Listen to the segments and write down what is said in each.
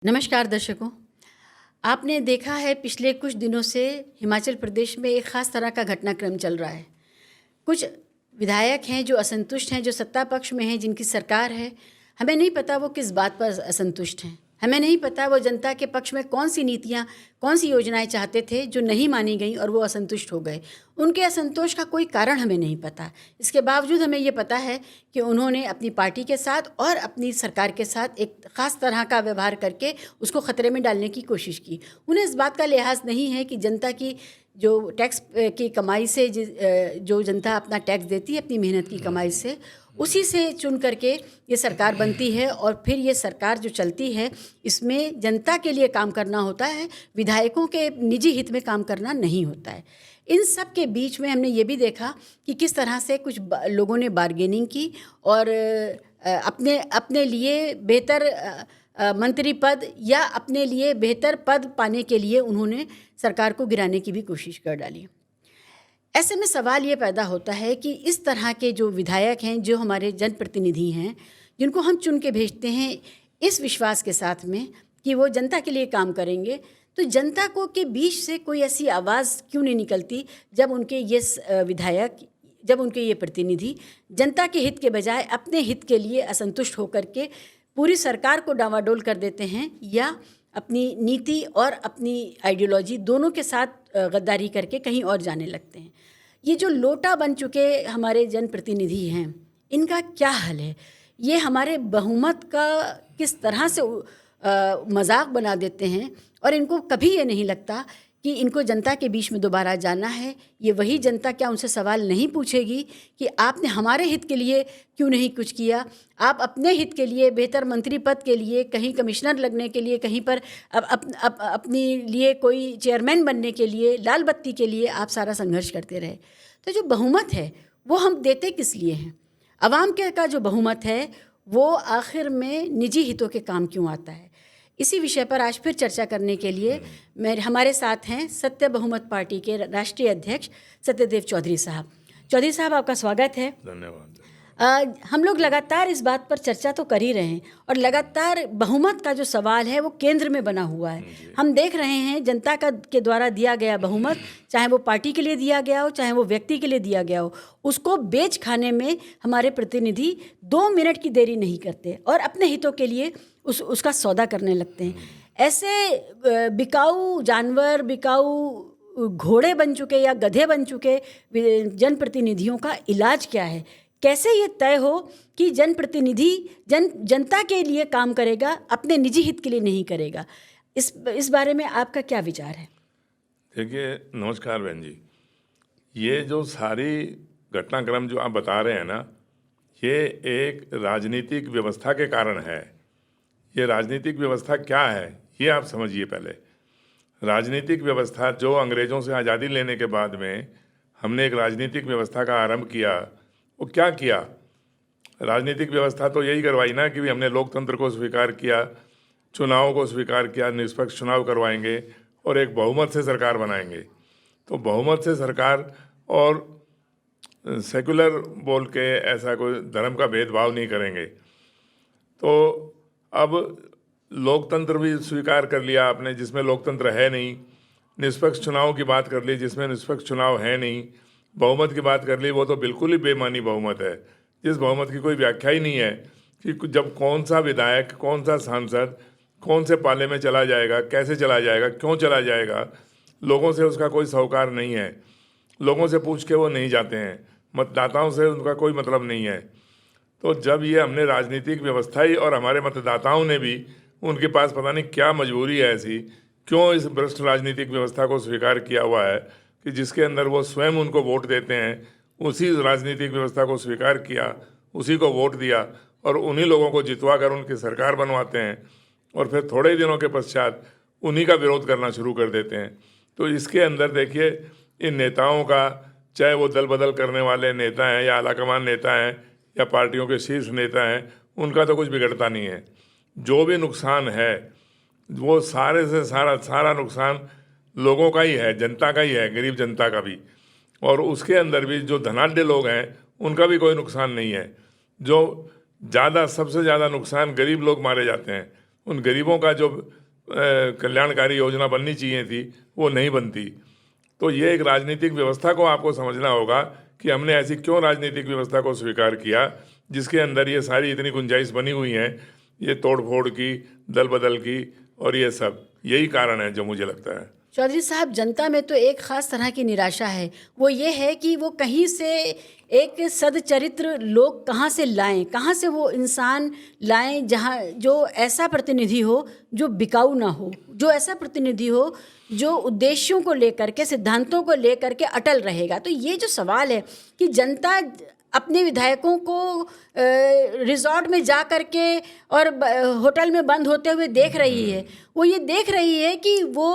नमस्कार दर्शकों। आपने देखा है पिछले कुछ दिनों से हिमाचल प्रदेश में एक ख़ास तरह का घटनाक्रम चल रहा है। कुछ विधायक हैं जो असंतुष्ट हैं, जो सत्ता पक्ष में हैं, जिनकी सरकार है। हमें नहीं पता वो किस बात पर असंतुष्ट हैं। हमें नहीं पता वो जनता के पक्ष में कौन सी नीतियाँ, कौन सी योजनाएं चाहते थे जो नहीं मानी गई और वो असंतुष्ट हो गए। उनके असंतोष का कोई कारण हमें नहीं पता। इसके बावजूद हमें ये पता है कि उन्होंने अपनी पार्टी के साथ और अपनी सरकार के साथ एक ख़ास तरह का व्यवहार करके उसको ख़तरे में डालने की कोशिश की। उन्हें इस बात का लिहाज नहीं है कि जनता की जो टैक्स की कमाई से जो जनता अपना टैक्स देती है अपनी मेहनत की कमाई से, उसी से चुन करके ये सरकार बनती है और फिर ये सरकार जो चलती है इसमें जनता के लिए काम करना होता है, विधायकों के निजी हित में काम करना नहीं होता है। इन सब के बीच में हमने ये भी देखा कि किस तरह से कुछ लोगों ने बार्गेनिंग की और अपने अपने लिए बेहतर मंत्री पद या अपने लिए बेहतर पद पाने के लिए उन्होंने सरकार को गिराने की भी कोशिश कर डाली। ऐसे में सवाल ये पैदा होता है कि इस तरह के जो विधायक हैं, जो हमारे जनप्रतिनिधि हैं, जिनको हम चुन के भेजते हैं इस विश्वास के साथ में कि वो जनता के लिए काम करेंगे, तो जनता को के बीच से कोई ऐसी आवाज़ क्यों नहीं निकलती जब उनके ये विधायक, जब उनके ये प्रतिनिधि जनता के हित के बजाय अपने हित के लिए असंतुष्ट होकर के पूरी सरकार को डावाडोल कर देते हैं या अपनी नीति और अपनी आइडियोलॉजी दोनों के साथ गद्दारी करके कहीं और जाने लगते हैं। ये जो लोटा बन चुके हमारे जनप्रतिनिधि हैं, इनका क्या हल है? ये हमारे बहुमत का किस तरह से मजाक बना देते हैं और इनको कभी ये नहीं लगता कि इनको जनता के बीच में दोबारा जाना है। ये वही जनता क्या उनसे सवाल नहीं पूछेगी कि आपने हमारे हित के लिए क्यों नहीं कुछ किया? आप अपने हित के लिए, बेहतर मंत्री पद के लिए, कहीं कमिश्नर लगने के लिए, कहीं पर अपने लिए कोई चेयरमैन बनने के लिए, लाल बत्ती के लिए आप सारा संघर्ष करते रहे। तो जो बहुमत है वो हम देते किस लिए हैं? अवाम के का जो बहुमत है वो आखिर में निजी हितों के काम क्यों आता है? इसी विषय पर आज फिर चर्चा करने के लिए हमारे साथ हैं सत्य बहुमत पार्टी के राष्ट्रीय अध्यक्ष सत्यदेव चौधरी साहब। चौधरी साहब, आपका स्वागत है। धन्यवाद। हम लोग लगातार इस बात पर चर्चा तो कर ही रहे हैं और लगातार बहुमत का जो सवाल है वो केंद्र में बना हुआ है। हम देख रहे हैं जनता के द्वारा दिया गया बहुमत, चाहे वो पार्टी के लिए दिया गया हो, चाहे वो व्यक्ति के लिए दिया गया हो, उसको बेच खाने में हमारे प्रतिनिधि 2 मिनट की देरी नहीं करते और अपने हितों के लिए उसका सौदा करने लगते हैं। ऐसे बिकाऊ जानवर, बिकाऊ घोड़े बन चुके या गधे बन चुके जनप्रतिनिधियों का इलाज क्या है? कैसे ये तय हो कि जनप्रतिनिधि जनता के लिए काम करेगा, अपने निजी हित के लिए नहीं करेगा? इस बारे में आपका क्या विचार है? देखिए, नमस्कार बहन जी। ये जो सारी घटनाक्रम जो आप बता रहे हैं ना, ये एक राजनीतिक व्यवस्था के कारण है। ये राजनीतिक व्यवस्था क्या है ये आप समझिए। पहले राजनीतिक व्यवस्था जो अंग्रेज़ों से आज़ादी लेने के बाद में हमने एक राजनीतिक व्यवस्था का आरंभ किया, वो क्या किया? राजनीतिक व्यवस्था तो यही करवाई ना कि हमने लोकतंत्र को स्वीकार किया, चुनाव को स्वीकार किया, निष्पक्ष चुनाव करवाएंगे और एक बहुमत से सरकार बनाएंगे। तो बहुमत से सरकार और सेकुलर बोल के ऐसा कोई धर्म का भेदभाव नहीं करेंगे। तो अब लोकतंत्र भी स्वीकार कर लिया आपने जिसमें लोकतंत्र है नहीं, निष्पक्ष चुनाव की बात कर ली जिसमें निष्पक्ष चुनाव है नहीं, बहुमत की बात कर ली, वो तो बिल्कुल ही बेमानी बहुमत है, जिस बहुमत की कोई व्याख्या ही नहीं है कि जब कौन सा विधायक, कौन सा सांसद कौन से पाले में चला जाएगा, कैसे चला जाएगा, क्यों चला जाएगा, लोगों से उसका कोई सरोकार नहीं है। लोगों से पूछ के वो नहीं जाते हैं, मतदाताओं से उनका कोई मतलब नहीं है। तो जब ये हमने राजनीतिक व्यवस्था ही और हमारे मतदाताओं ने भी, उनके पास पता नहीं क्या मजबूरी है ऐसी, क्यों इस भ्रष्ट राजनीतिक व्यवस्था को स्वीकार किया हुआ है कि जिसके अंदर वो स्वयं उनको वोट देते हैं, उसी राजनीतिक व्यवस्था को स्वीकार किया, उसी को वोट दिया और उन्हीं लोगों को जितवा कर उनकी सरकार बनवाते हैं और फिर थोड़े दिनों के पश्चात उन्हीं का विरोध करना शुरू कर देते हैं। तो इसके अंदर देखिए, इन नेताओं का, चाहे वो दल बदल करने वाले नेता हैं या आलाकमान नेता हैं या पार्टियों के शीर्ष नेता हैं, उनका तो कुछ बिगड़ता नहीं है। जो भी नुकसान है वो सारे से सारा नुकसान लोगों का ही है, जनता का ही है, गरीब जनता का भी। और उसके अंदर भी जो धनाढ्य लोग हैं उनका भी कोई नुकसान नहीं है। जो सबसे ज़्यादा नुकसान गरीब लोग मारे जाते हैं, उन गरीबों का जो कल्याणकारी योजना बननी चाहिए थी वो नहीं बनती। तो ये एक राजनीतिक व्यवस्था को आपको समझना होगा कि हमने ऐसी क्यों राजनीतिक व्यवस्था को स्वीकार किया जिसके अंदर ये सारी इतनी गुंजाइश बनी हुई हैं, ये तोड़ फोड़ की, दल बदल की, और ये सब यही कारण है जो मुझे लगता है। चौधरी साहब, जनता में तो एक ख़ास तरह की निराशा है, वो ये है कि वो कहीं से एक सदचरित्र लोग कहाँ से लाएं, कहाँ से वो इंसान लाएं जहाँ जो ऐसा प्रतिनिधि हो जो बिकाऊ ना हो, जो ऐसा प्रतिनिधि हो जो उद्देश्यों को लेकर के, सिद्धांतों को लेकर के अटल रहेगा। तो ये जो सवाल है कि जनता अपने विधायकों को रिजॉर्ट में जा कर के और होटल में बंद होते हुए देख रही है, वो ये देख रही है कि वो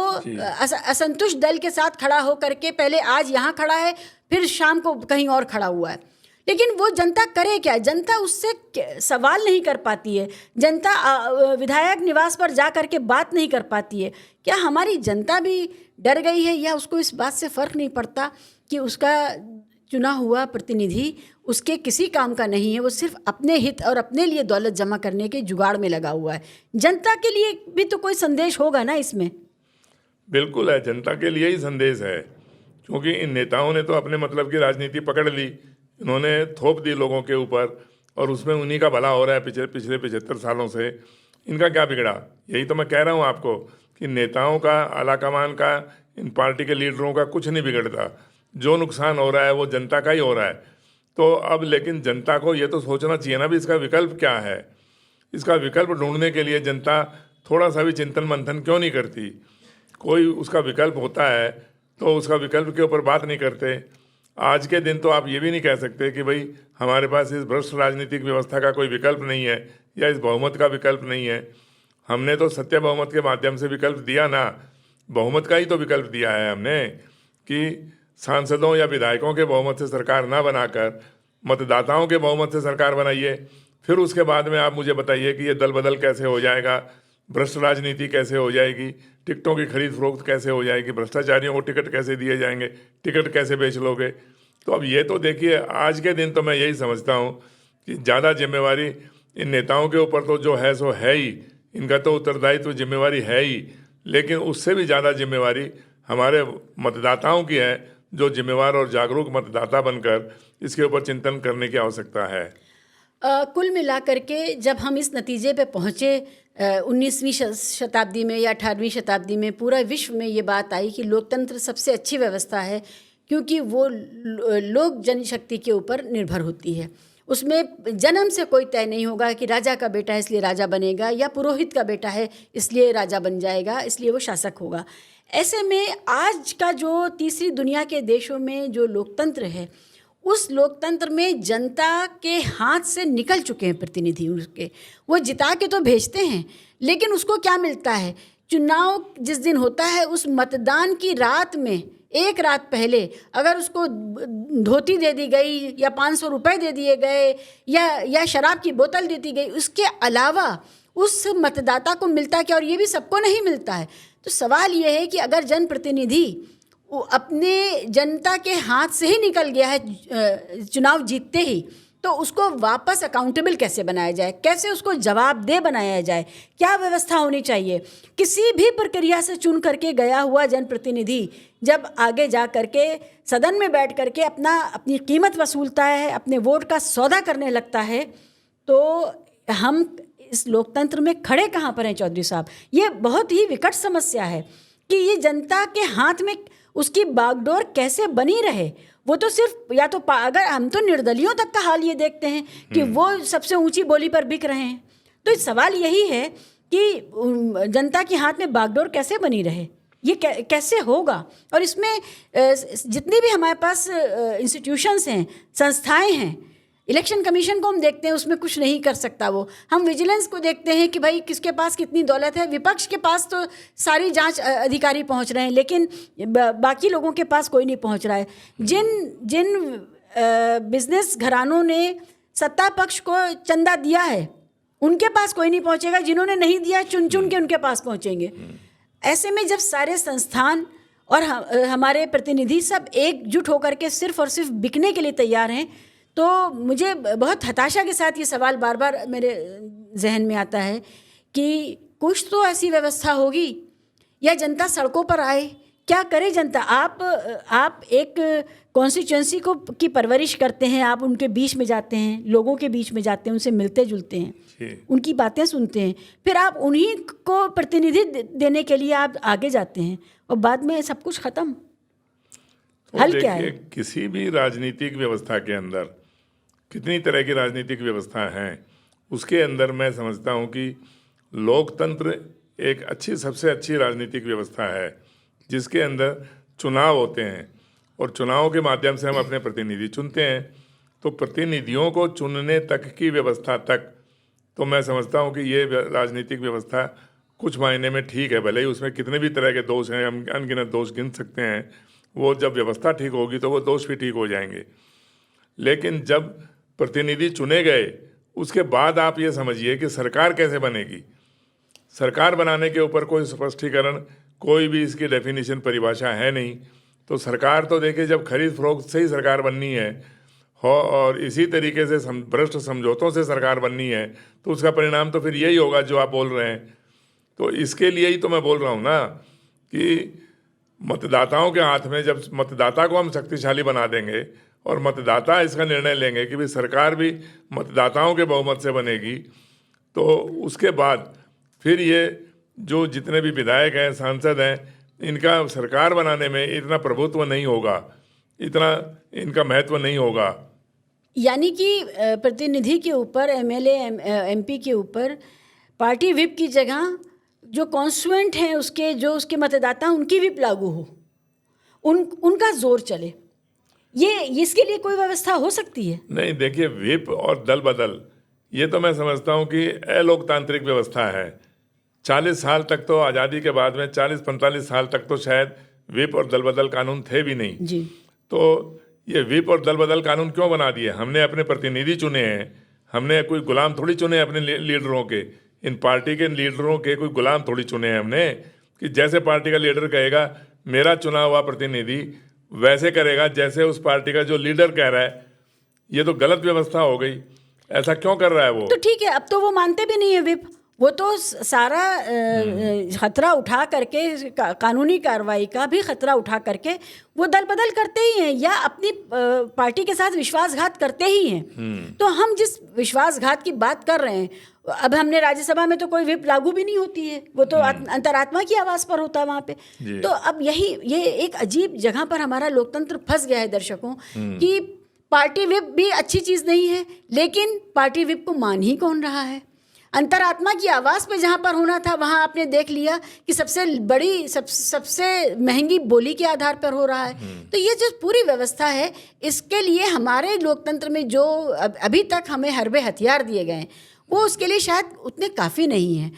असंतुष्ट दल के साथ खड़ा हो करके पहले आज यहाँ खड़ा है, फिर शाम को कहीं और खड़ा हुआ है। लेकिन वो जनता करे क्या? जनता उससे सवाल नहीं कर पाती है, जनता विधायक निवास पर जा कर के बात नहीं कर पाती है। क्या हमारी जनता भी डर गई है, या उसको इस बात से फ़र्क नहीं पड़ता कि उसका चुना हुआ प्रतिनिधि उसके किसी काम का नहीं है, वो सिर्फ अपने हित और अपने लिए दौलत जमा करने के जुगाड़ में लगा हुआ है? जनता के लिए भी तो कोई संदेश होगा ना इसमें। बिल्कुल है, जनता के लिए ही संदेश है, क्योंकि इन नेताओं ने तो अपने मतलब की राजनीति पकड़ ली, इन्होंने थोप दी लोगों के ऊपर, और उसमें उन्हीं का भला हो रहा है पिछले 75 सालों से। इनका क्या बिगड़ा? यही तो मैं कह रहा हूँ आपको कि नेताओं का, आलाकमान का, इन पार्टी के लीडरों का कुछ नहीं बिगड़ता। जो नुकसान हो रहा है वो जनता का ही हो रहा है। तो अब लेकिन जनता को ये तो सोचना चाहिए ना भी इसका विकल्प क्या है। इसका विकल्प ढूंढने के लिए जनता थोड़ा सा भी चिंतन मंथन क्यों नहीं करती? कोई उसका विकल्प होता है तो उसका विकल्प के ऊपर बात नहीं करते। आज के दिन तो आप ये भी नहीं कह सकते कि भाई हमारे पास इस भ्रष्ट राजनीतिक व्यवस्था का कोई विकल्प नहीं है या इस बहुमत का विकल्प नहीं है। हमने तो सत्य बहुमत के माध्यम से विकल्प दिया ना, बहुमत का ही तो विकल्प दिया है हमने कि सांसदों या विधायकों के बहुमत से सरकार ना बनाकर मतदाताओं के बहुमत से सरकार बनाइए। फिर उसके बाद में आप मुझे बताइए कि ये दल बदल कैसे हो जाएगा, भ्रष्ट राजनीति कैसे हो जाएगी, टिकटों की खरीद फरोख्त कैसे हो जाएगी, भ्रष्टाचारियों को टिकट कैसे दिए जाएंगे, टिकट कैसे बेच लोगे। तो अब ये तो देखिए, आज के दिन तो मैं यही समझता हूँ कि ज़्यादा जिम्मेवारी इन नेताओं के ऊपर तो जो है सो है ही, इनका तो उत्तरदायित्व जिम्मेवारी है ही, लेकिन उससे भी ज़्यादा जिम्मेवारी हमारे मतदाताओं की है, जो जिम्मेवार और जागरूक मतदाता बनकर इसके ऊपर चिंतन करने की आवश्यकता है। कुल मिलाकर के जब हम इस नतीजे पे पहुँचे 19वीं शताब्दी में या 18वीं शताब्दी में, पूरा विश्व में ये बात आई कि लोकतंत्र सबसे अच्छी व्यवस्था है, क्योंकि वो लोक जनशक्ति के ऊपर निर्भर होती है। उसमें जन्म से कोई तय नहीं होगा कि राजा का बेटा है इसलिए राजा बनेगा, या पुरोहित का बेटा है इसलिए राजा बन जाएगा, इसलिए वो शासक होगा। ऐसे में आज का जो तीसरी दुनिया के देशों में जो लोकतंत्र है, उस लोकतंत्र में जनता के हाथ से निकल चुके हैं प्रतिनिधि उसके। वो जिता के तो भेजते हैं, लेकिन उसको क्या मिलता है? चुनाव जिस दिन होता है उस मतदान की रात में, एक रात पहले अगर उसको धोती दे दी गई या 500 रुपये दे दिए गए या शराब की बोतल दे दी गई, उसके अलावा उस मतदाता को मिलता क्या? और ये भी सबको नहीं मिलता है। तो सवाल ये है कि अगर जनप्रतिनिधि वो अपने जनता के हाथ से ही निकल गया है चुनाव जीतते ही, तो उसको वापस अकाउंटेबल कैसे बनाया जाए, कैसे उसको जवाबदेह बनाया जाए, क्या व्यवस्था होनी चाहिए? किसी भी प्रक्रिया से चुन करके गया हुआ जनप्रतिनिधि जब आगे जा करके सदन में बैठ करके अपनी कीमत वसूलता है, अपने वोट का सौदा करने लगता है, तो हम इस लोकतंत्र में खड़े कहाँ पर हैं चौधरी साहब? ये बहुत ही विकट समस्या है कि ये जनता के हाथ में उसकी बागडोर कैसे बनी रहे। वो तो सिर्फ या तो अगर हम तो निर्दलियों तक का हाल ये देखते हैं कि वो सबसे ऊंची बोली पर बिक रहे हैं। तो सवाल यही है कि जनता के हाथ में बागडोर कैसे बनी रहे, ये कैसे होगा? और इसमें जितनी भी हमारे पास इंस्टीट्यूशंस हैं, संस्थाएं हैं, इलेक्शन कमीशन को हम देखते हैं, उसमें कुछ नहीं कर सकता वो। हम विजिलेंस को देखते हैं कि भाई किसके पास कितनी दौलत है। विपक्ष के पास तो सारी जांच अधिकारी पहुंच रहे हैं, लेकिन बाकी लोगों के पास कोई नहीं पहुंच रहा है। जिन बिजनेस घरानों ने सत्ता पक्ष को चंदा दिया है, उनके पास कोई नहीं पहुंचेगा। जिन्होंने नहीं दिया, चुन चुन के उनके पास पहुंचेंगे। ऐसे में जब सारे संस्थान और हमारे प्रतिनिधि सब एकजुट होकर के सिर्फ और सिर्फ बिकने के लिए तैयार हैं, तो मुझे बहुत हताशा के साथ ये सवाल बार बार मेरे जहन में आता है कि कुछ तो ऐसी व्यवस्था होगी, या जनता सड़कों पर आए। क्या करे जनता? आप एक कॉन्स्टिट्यूंसी को की परवरिश करते हैं, आप उनके बीच में जाते हैं, लोगों के बीच में जाते हैं, उनसे मिलते जुलते हैं, उनकी बातें सुनते हैं, फिर आप उन्हीं को प्रतिनिधि देने के लिए आप आगे जाते हैं, और बाद में सब कुछ खत्म। तो हल क्या है? किसी भी राजनीतिक व्यवस्था के अंदर कितनी तरह की राजनीतिक व्यवस्था हैं, उसके अंदर मैं समझता हूँ कि लोकतंत्र एक सबसे अच्छी राजनीतिक व्यवस्था है, जिसके अंदर चुनाव होते हैं और चुनाव के माध्यम से हम अपने प्रतिनिधि चुनते हैं। तो प्रतिनिधियों को चुनने तक की व्यवस्था तक तो मैं समझता हूँ कि ये राजनीतिक व्यवस्था कुछ मायने में ठीक है। भले ही उसमें कितने भी तरह के दोष हैं, हम अनगिनत दोष गिन सकते हैं, वो जब व्यवस्था ठीक होगी तो वो दोष भी ठीक हो जाएंगे। लेकिन जब प्रतिनिधि चुने गए, उसके बाद आप ये समझिए कि सरकार कैसे बनेगी। सरकार बनाने के ऊपर कोई स्पष्टीकरण, कोई भी इसकी डेफिनेशन, परिभाषा है नहीं। तो सरकार तो देखिए, जब खरीद फरोख्त से ही सरकार बननी है हो और इसी तरीके से भ्रष्ट समझौतों से सरकार बननी है, तो उसका परिणाम तो फिर यही होगा जो आप बोल रहे हैं। तो इसके लिए ही तो मैं बोल रहा हूँ ना कि मतदाताओं के हाथ में, जब मतदाता को हम शक्तिशाली बना देंगे और मतदाता इसका निर्णय लेंगे कि भाई सरकार भी मतदाताओं के बहुमत से बनेगी, तो उसके बाद फिर ये जो जितने भी विधायक हैं, सांसद हैं, इनका सरकार बनाने में इतना प्रभुत्व नहीं होगा, इतना इनका महत्व नहीं होगा। यानी कि प्रतिनिधि के ऊपर, एमएलए एमपी के ऊपर पार्टी विप की जगह जो कॉन्स्टिट्यूएंट हैं उसके, जो उसके मतदाता, उनकी विप लागू हो, उनका जोर चले। ये इसके लिए कोई व्यवस्था हो सकती है? नहीं, देखिए, विप और दल बदल, ये तो मैं समझता हूँ कि अलोकतांत्रिक व्यवस्था है। 40 साल तक तो, आज़ादी के बाद में 40-45 साल तक तो शायद विप और दल बदल कानून थे भी नहीं जी। तो ये विप और दल बदल कानून क्यों बना दिए? हमने अपने प्रतिनिधि चुने हैं, हमने कोई गुलाम थोड़ी चुने अपने लीडरों के। इन पार्टी के लीडरों के कोई गुलाम थोड़ी चुने हैं हमने कि जैसे पार्टी का लीडर कहेगा मेरा चुना हुआ प्रतिनिधि वैसे करेगा जैसे उस पार्टी का जो लीडर कह रहा है। ये तो गलत व्यवस्था हो गई। ऐसा क्यों कर रहा है वो? तो ठीक है, अब तो वो मानते भी नहीं है विप, वो तो सारा खतरा उठा करके, कानूनी कार्रवाई का भी खतरा उठा करके वो दल बदल करते ही हैं, या अपनी पार्टी के साथ विश्वासघात करते ही हैं। तो हम जिस विश्वासघात की बात कर रहे हैं, अब हमने राज्यसभा में तो कोई विप लागू भी नहीं होती है, वो तो अंतरात्मा की आवाज़ पर होता है वहाँ पे। तो अब ये एक अजीब जगह पर हमारा लोकतंत्र फंस गया है दर्शकों, कि पार्टी विप भी अच्छी चीज़ नहीं है, लेकिन पार्टी विप को मान ही कौन रहा है? अंतरात्मा की आवाज़ पे जहाँ पर होना था, वहाँ आपने देख लिया कि सबसे बड़ी, सबसे महंगी बोली के आधार पर हो रहा है। तो ये जो पूरी व्यवस्था है, इसके लिए हमारे लोकतंत्र में जो अभी तक हमें हरबे हथियार दिए गए हैं, वो उसके लिए शायद उतने काफ़ी नहीं हैं।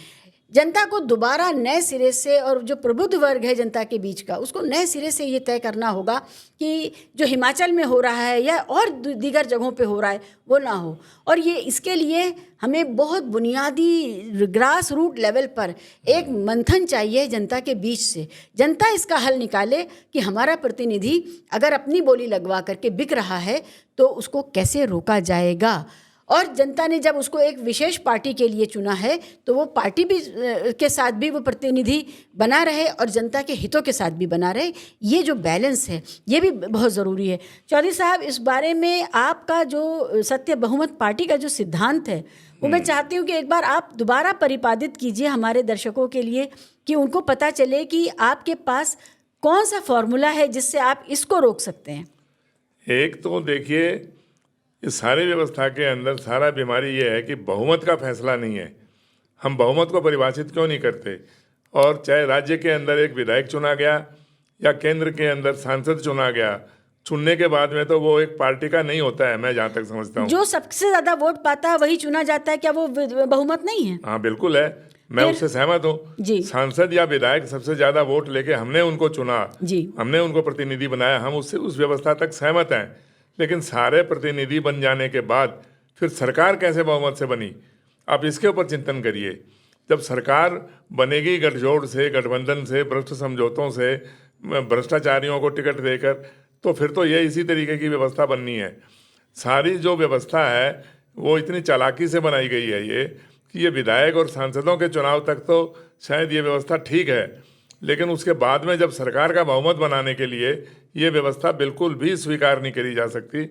जनता को दोबारा नए सिरे से, और जो प्रबुद्ध वर्ग है जनता के बीच का, उसको नए सिरे से ये तय करना होगा कि जो हिमाचल में हो रहा है या और दीगर जगहों पे हो रहा है वो ना हो। और ये इसके लिए हमें बहुत बुनियादी ग्रास रूट लेवल पर एक मंथन चाहिए जनता के बीच से। जनता इसका हल निकाले कि हमारा प्रतिनिधि अगर अपनी बोली लगवा करके बिक रहा है तो उसको कैसे रोका जाएगा। और जनता ने जब उसको एक विशेष पार्टी के लिए चुना है, तो वो पार्टी भी के साथ भी वो प्रतिनिधि बना रहे और जनता के हितों के साथ भी बना रहे। ये जो बैलेंस है, ये भी बहुत ज़रूरी है। चौधरी साहब, इस बारे में आपका जो सत्य बहुमत पार्टी का जो सिद्धांत है, वो मैं चाहती हूँ कि एक बार आप दोबारा परिपादित कीजिए हमारे दर्शकों के लिए, कि उनको पता चले कि आपके पास कौन सा फॉर्मूला है जिससे आप इसको रोक सकते हैं। एक तो देखिए, इस सारी व्यवस्था के अंदर सारा बीमारी ये है कि बहुमत का फैसला नहीं है। हम बहुमत को परिभाषित क्यों नहीं करते? और चाहे राज्य के अंदर एक विधायक चुना गया या केंद्र के अंदर सांसद चुना गया, चुनने के बाद में तो वो एक पार्टी का नहीं होता है, मैं जहाँ तक समझता हूँ। जो सबसे ज़्यादा वोट पाता है वही चुना जाता है, क्या वो बहुमत नहीं है? हाँ, बिल्कुल है, मैं उससे सहमत हूँ। सांसद या विधायक सबसे ज़्यादा वोट लेके हमने उनको चुना, हमने उनको प्रतिनिधि बनाया, हम उससे उस व्यवस्था तक सहमत हैं। लेकिन सारे प्रतिनिधि बन जाने के बाद फिर सरकार कैसे बहुमत से बनी, आप इसके ऊपर चिंतन करिए। जब सरकार बनेगी गठजोड़ से, गठबंधन से, भ्रष्ट समझौतों से, भ्रष्टाचारियों को टिकट देकर, तो फिर तो ये इसी तरीके की व्यवस्था बननी है। सारी जो व्यवस्था है वो इतनी चालाकी से बनाई गई है ये, कि ये विधायक और सांसदों के चुनाव तक तो शायद ये व्यवस्था ठीक है, लेकिन उसके बाद में जब सरकार का बहुमत बनाने के लिए ये व्यवस्था बिल्कुल भी स्वीकार नहीं करी जा सकती।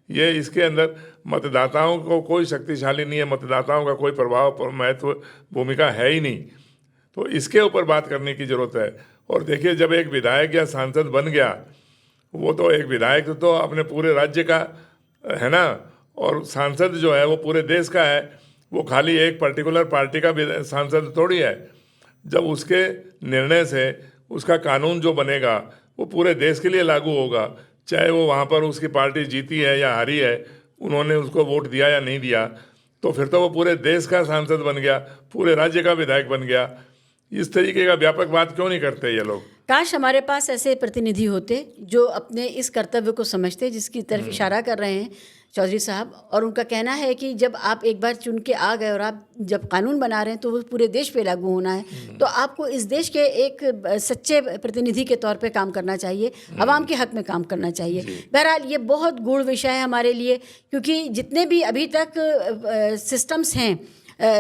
ये इसके अंदर मतदाताओं को कोई शक्तिशाली नहीं है, मतदाताओं का कोई प्रभाव महत्व भूमिका है ही नहीं। तो इसके ऊपर बात करने की ज़रूरत है। और देखिए, जब एक विधायक या सांसद बन गया, वो तो एक विधायक तो अपने पूरे राज्य का है ना, और सांसद जो है वो पूरे देश का है। वो खाली एक पर्टिकुलर पार्टी का सांसद थोड़ी है। जब उसके निर्णय से उसका कानून जो बनेगा वो पूरे देश के लिए लागू होगा, चाहे वो वहाँ पर उसकी पार्टी जीती है या हारी है, उन्होंने उसको वोट दिया या नहीं दिया, तो फिर तो वो पूरे देश का सांसद बन गया, पूरे राज्य का विधायक बन गया। इस तरीके का व्यापक बात क्यों नहीं करते ये लोग? काश हमारे पास ऐसे प्रतिनिधि होते जो अपने इस कर्तव्य को समझते, जिसकी तरफ इशारा कर रहे हैं चौधरी साहब। और उनका कहना है कि जब आप एक बार चुन के आ गए और आप जब कानून बना रहे हैं तो वो पूरे देश पे लागू होना है, तो आपको इस देश के एक सच्चे प्रतिनिधि के तौर पे काम करना चाहिए, आवाम के हक में काम करना चाहिए। बहरहाल ये बहुत गूढ़ विषय है हमारे लिए, क्योंकि जितने भी अभी तक सिस्टम्स हैं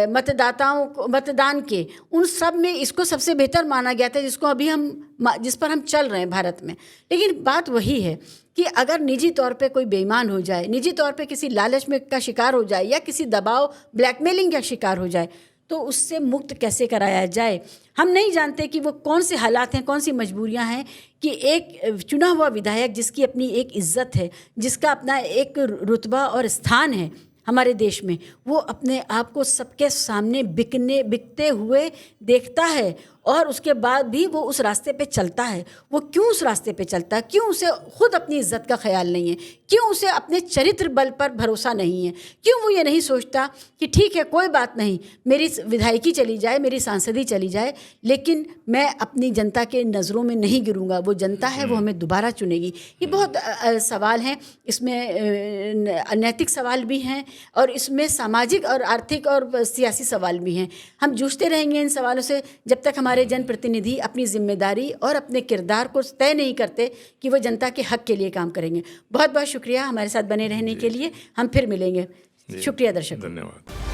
मतदाताओं को मतदान के, उन सब में इसको सबसे बेहतर माना गया था, जिस पर हम चल रहे हैं भारत में। लेकिन बात वही है कि अगर निजी तौर पे कोई बेईमान हो जाए, निजी तौर पे किसी लालच में का शिकार हो जाए या किसी दबाव ब्लैकमेलिंग का शिकार हो जाए, तो उससे मुक्त कैसे कराया जाए। हम नहीं जानते कि वो कौन से हालात हैं, कौन सी मजबूरियां हैं कि एक चुना हुआ विधायक जिसकी अपनी एक इज्जत है, जिसका अपना एक रुतबा और स्थान है हमारे देश में, वो अपने आप को सबके सामने बिकते हुए देखता है और उसके बाद भी वो उस रास्ते पे चलता है। वो क्यों उस रास्ते पे चलता है? क्यों उसे खुद अपनी इज्जत का ख्याल नहीं है? क्यों उसे अपने चरित्र बल पर भरोसा नहीं है? क्यों वो ये नहीं सोचता कि ठीक है, कोई बात नहीं, मेरी विधायकी चली जाए, मेरी सांसदी चली जाए, लेकिन मैं अपनी जनता के नज़रों में नहीं गिरूंगा। वो जनता है, वो हमें दोबारा चुनेगी। ये बहुत सवाल हैं, इसमें नैतिक सवाल भी हैं और इसमें सामाजिक और आर्थिक और सियासी सवाल भी हैं। हम जूझते रहेंगे इन सवालों से जब तक हमारे जनप्रतिनिधि अपनी जिम्मेदारी और अपने किरदार को तय नहीं करते कि वो जनता के हक के लिए काम करेंगे। बहुत बहुत शुक्रिया हमारे साथ बने रहने के लिए। हम फिर मिलेंगे। शुक्रिया दर्शकों। धन्यवाद।